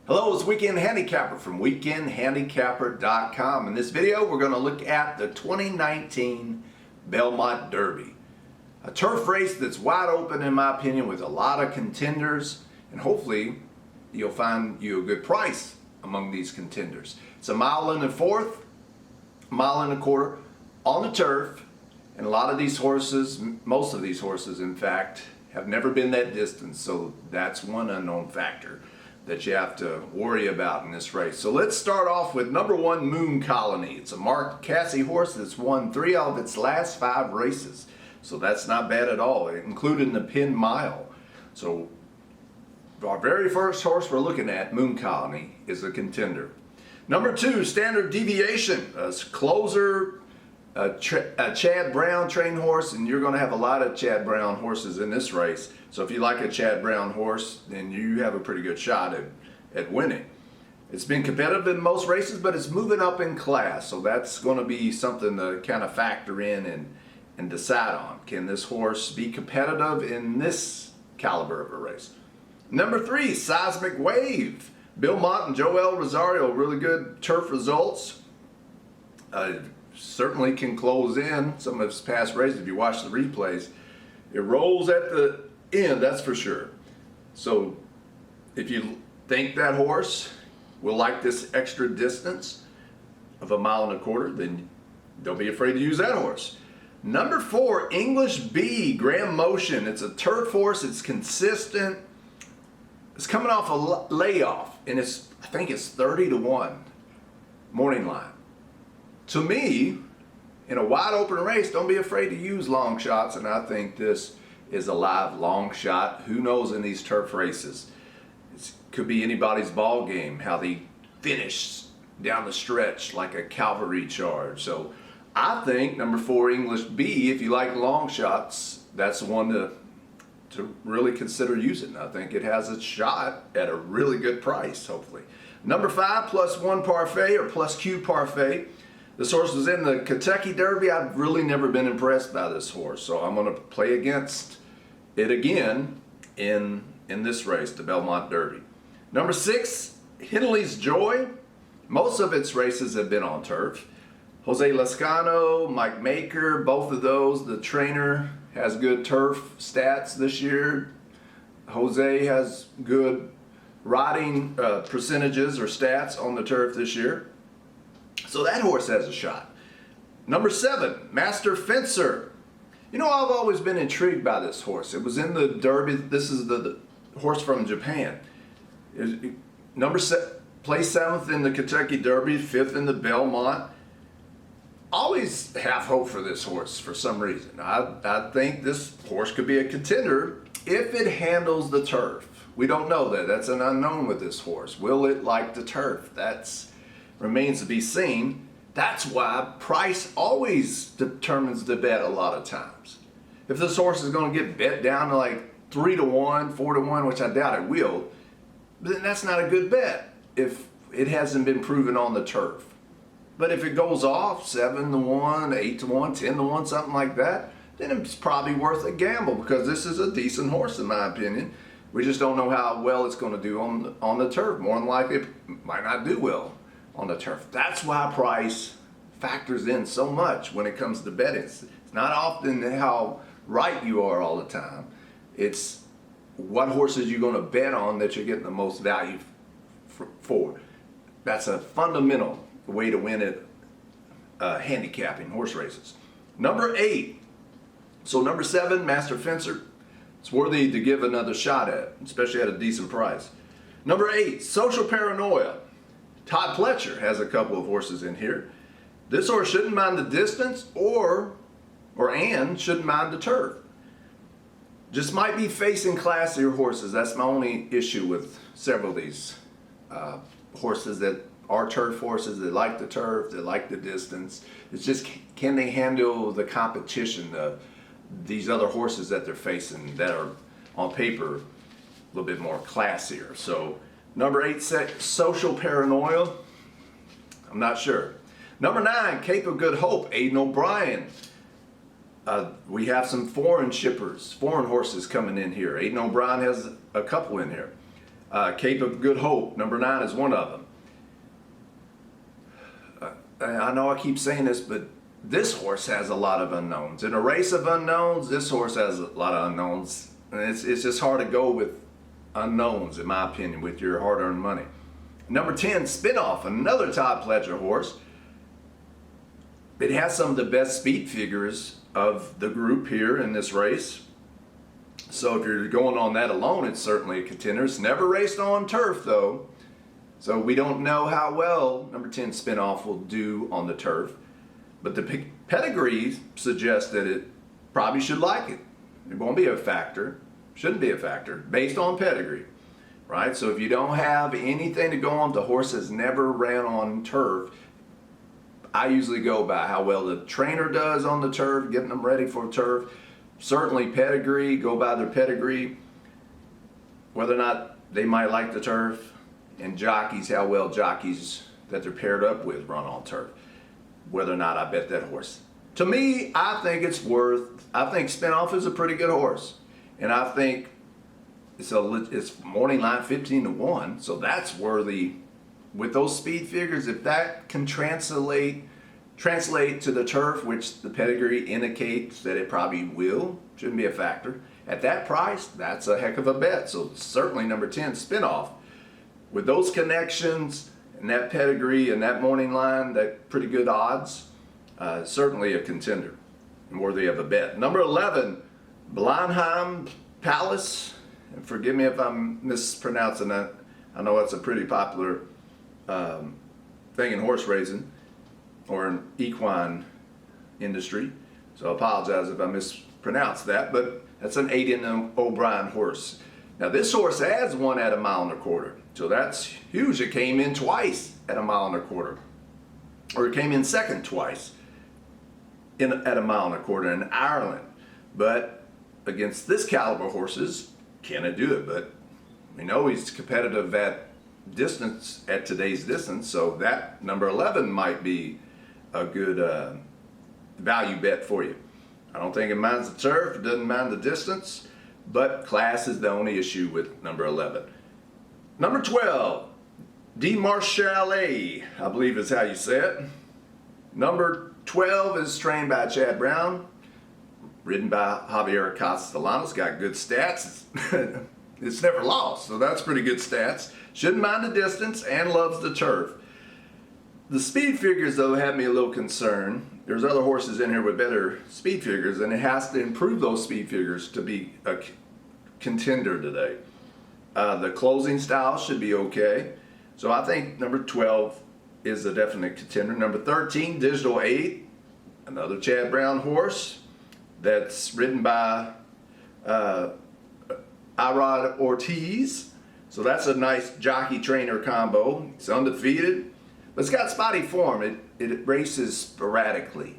Hello, it's Weekend Handicapper from weekendhandicapper.com. In this video, we're going to look at the 2019 Belmont Derby. A turf race that's wide open, in my opinion, with a lot of contenders, and hopefully you'll find you a good price among these contenders. It's a mile and a fourth, mile and a quarter on the turf, and a lot of these horses, most of these horses in fact, have never been that distance, so that's one unknown factor that you have to worry about in this race. So let's start off with number 1, Moon Colony. It's a Mark Cassie horse that's won 3 out of its last 5 races. So that's not bad at all, including the Penn Mile. So our very first horse we're looking at, Moon Colony, is a contender. Number 2, Standard Deviation, a closer, a Chad Brown trained horse, and you're going to have a lot of Chad Brown horses in this race. So if you like a Chad Brown horse, then you have a pretty good shot at winning. It's been competitive in most races, but it's moving up in class. So that's going to be something to kind of factor in and decide on. Can this horse be competitive in this caliber of a race? Number 3, Seismic Wave. Belmont and Joel Rosario, really good turf results. Certainly can close in some of his past races if you watch the replays. It rolls at the end, that's for sure. So if you think that horse will like this extra distance of a mile and a quarter, then don't be afraid to use that horse. Number 4, English B, Grand Motion. It's a turf horse, it's consistent. It's coming off a layoff, and I think it's 30-1 morning line. To me, in a wide open race, don't be afraid to use long shots, and I think this is a live long shot. Who knows in these turf races? It could be anybody's ball game, how they finish down the stretch like a cavalry charge. So I think number 4, English B, if you like long shots, that's the one to really consider using. I think it has a shot at a really good price, hopefully. Number 5, +1 Parfait or +Q Parfait. This horse was in the Kentucky Derby. I've really never been impressed by this horse, so I'm going to play against it again in this race, the Belmont Derby. Number 6, Henley's Joy. Most of its races have been on turf. Jose Lascano, Mike Maker, both of those. The trainer has good turf stats this year. Jose has good riding percentages or stats on the turf this year. So that horse has a shot. Number 7, Master Fencer. You know, I've always been intrigued by this horse. It was in the Derby. This is the horse from Japan. Placed 7th in the Kentucky Derby, 5th in the Belmont. Always have hope for this horse for some reason. I think this horse could be a contender if it handles the turf. We don't know that. That's an unknown with this horse. Will it like the turf? That's remains to be seen. That's why price always determines the bet a lot of times. If this horse is going to get bet down to like 3-1, 4-1, which I doubt it will, then that's not a good bet if it hasn't been proven on the turf. But if it goes off 7-1, 8-1, 10-1, something like that, then it's probably worth a gamble because this is a decent horse in my opinion. We just don't know how well it's going to do on the turf. More than likely it might not do well on the turf. That's why price factors in so much when it comes to betting. It's not often how right you are all the time. It's what horses you're going to bet on that you're getting the most value for. That's a fundamental way to win at handicapping horse races. Number 8. So number 7, Master Fencer. It's worthy to give another shot at, especially at a decent price. Number 8, Social Paranoia. Todd Pletcher has a couple of horses in here. This horse shouldn't mind the distance and shouldn't mind the turf. Just might be facing classier horses. That's my only issue with several of these horses that are turf horses. They like the turf, they like the distance. It's just, can they handle the competition of these other horses that they're facing that are on paper little bit more classier. So number 8, Social Paranoia. I'm not sure. Number 9, Cape of Good Hope, Aidan O'Brien. We have some foreign horses coming in here. Aidan O'Brien has a couple in here. Cape of Good Hope, number 9 is one of them. I know I keep saying this, but this horse has a lot of unknowns. In a race of unknowns, this horse has a lot of unknowns. And it's just hard to go with unknowns, in my opinion, with your hard-earned money. Number 10, Spinoff, another Todd Pletcher horse. It has some of the best speed figures of the group here in this race. So if you're going on that alone, it's certainly a contender. It's never raced on turf, though. So we don't know how well number 10 Spinoff will do on the turf. But the pedigree suggests that it probably should like it. It won't be a factor. Shouldn't be a factor based on pedigree, right? So if you don't have anything to go on, the horse has never ran on turf. I usually go by how well the trainer does on the turf, getting them ready for turf. Certainly pedigree, go by their pedigree. Whether or not they might like the turf, and jockeys, how well jockeys that they're paired up with run on turf. Whether or not I bet that horse. To me, I think Spinoff is a pretty good horse. And I think it's morning line 15-1, so that's worthy. With those speed figures, if that can translate to the turf, which the pedigree indicates that it probably will, shouldn't be a factor. At that price, that's a heck of a bet. So certainly number 10, Spinoff. With those connections and that pedigree and that morning line, that pretty good odds, certainly a contender and worthy of a bet. Number 11, Blenheim Palace. And forgive me if I'm mispronouncing that. I know it's a pretty popular thing in horse racing or in equine industry. So I apologize if I mispronounced that, but that's an Aidan O'Brien horse. Now this horse has won at 1.25 miles. So that's huge. It came in twice at 1.25 miles. Or it came in second twice at 1.25 miles in Ireland. But against this caliber horses, can it do it? But we know he's competitive at distance, at today's distance, so that number 11 might be a good value bet for you. I don't think it minds the turf, it doesn't mind the distance, but class is the only issue with number 11. Number 12, De Marchalet, I believe is how you say it. Number 12 is trained by Chad Brown, ridden by Javier Castellanos, got good stats. It's never lost, so that's pretty good stats. Shouldn't mind the distance and loves the turf. The speed figures, though, have me a little concerned. There's other horses in here with better speed figures, and it has to improve those speed figures to be a contender today. The closing style should be okay. So I think number 12 is a definite contender. Number 13, Digital 8, another Chad Brown horse that's ridden by Irod Ortiz. So that's a nice jockey-trainer combo. It's undefeated, but it's got spotty form. It races sporadically.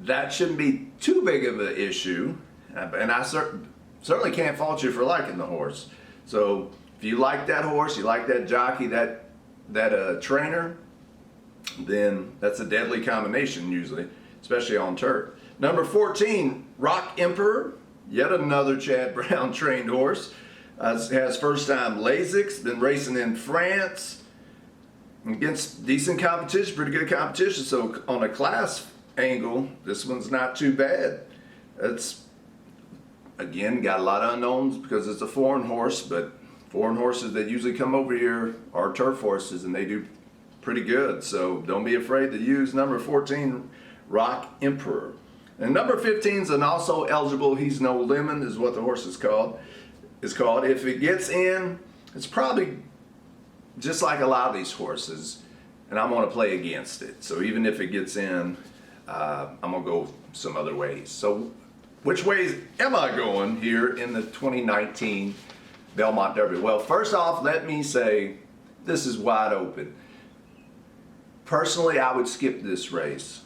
That shouldn't be too big of an issue, and I certainly can't fault you for liking the horse. So if you like that horse, you like that jockey, that trainer, then that's a deadly combination usually, especially on turf. Number 14, Rock Emperor, yet another Chad Brown trained horse. Has first time Lasix, been racing in France against decent competition, pretty good competition. So on a class angle, this one's not too bad. It's, again, got a lot of unknowns because it's a foreign horse, but foreign horses that usually come over here are turf horses and they do pretty good. So don't be afraid to use number 14, Rock Emperor. And number 15 is an also eligible, he's no lemon is what the horse is called. If it gets in, it's probably just like a lot of these horses, and I'm going to play against it. So even if it gets in, I'm going to go some other ways. So which ways am I going here in the 2019 Belmont Derby? Well, first off, let me say this is wide open. Personally, I would skip this race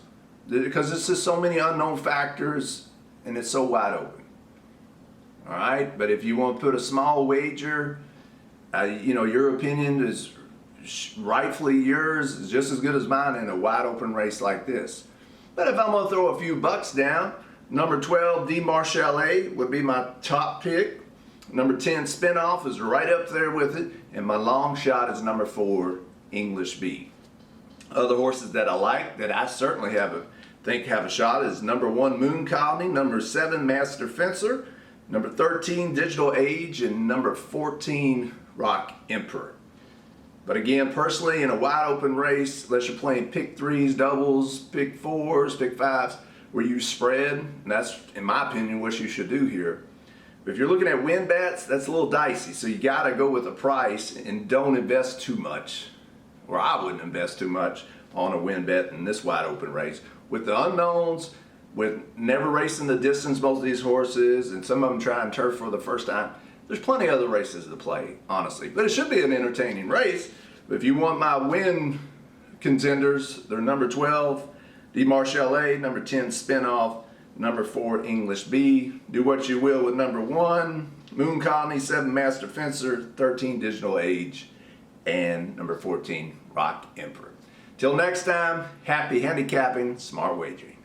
because it's just so many unknown factors and it's so wide open. All right, but if you want to put a small wager, you know, your opinion is rightfully yours, is just as good as mine in a wide open race like this. But if I'm going to throw a few bucks down, number 12, D Marshall would be my top pick. Number 10, Spinoff is right up there with it. And my long shot is number 4, English B. Other horses that I like, that I certainly think have a shot, is number 1, Moon Colony, number 7, Master Fencer, number 13, Digital Age, and number 14, Rock Emperor. But again, personally, in a wide open race, unless you're playing pick 3s, doubles, pick 4s, pick 5s, where you spread, and that's, in my opinion, what you should do here. But if you're looking at win bets, that's a little dicey. So you got to go with a price and don't invest too much, or I wouldn't invest too much on a win bet in this wide open race. With the unknowns, with never racing the distance most of these horses, and some of them trying turf for the first time, there's plenty of other races to play, honestly. But it should be an entertaining race. But if you want my win contenders, they're number 12, D Marshall, number 10, Spinoff, number 4, English B. Do what you will with number 1, Moon Colony, 7, Master Fencer, 13, Digital Age, and number 14, Rock Emperor. Till next time, happy handicapping, smart wagering.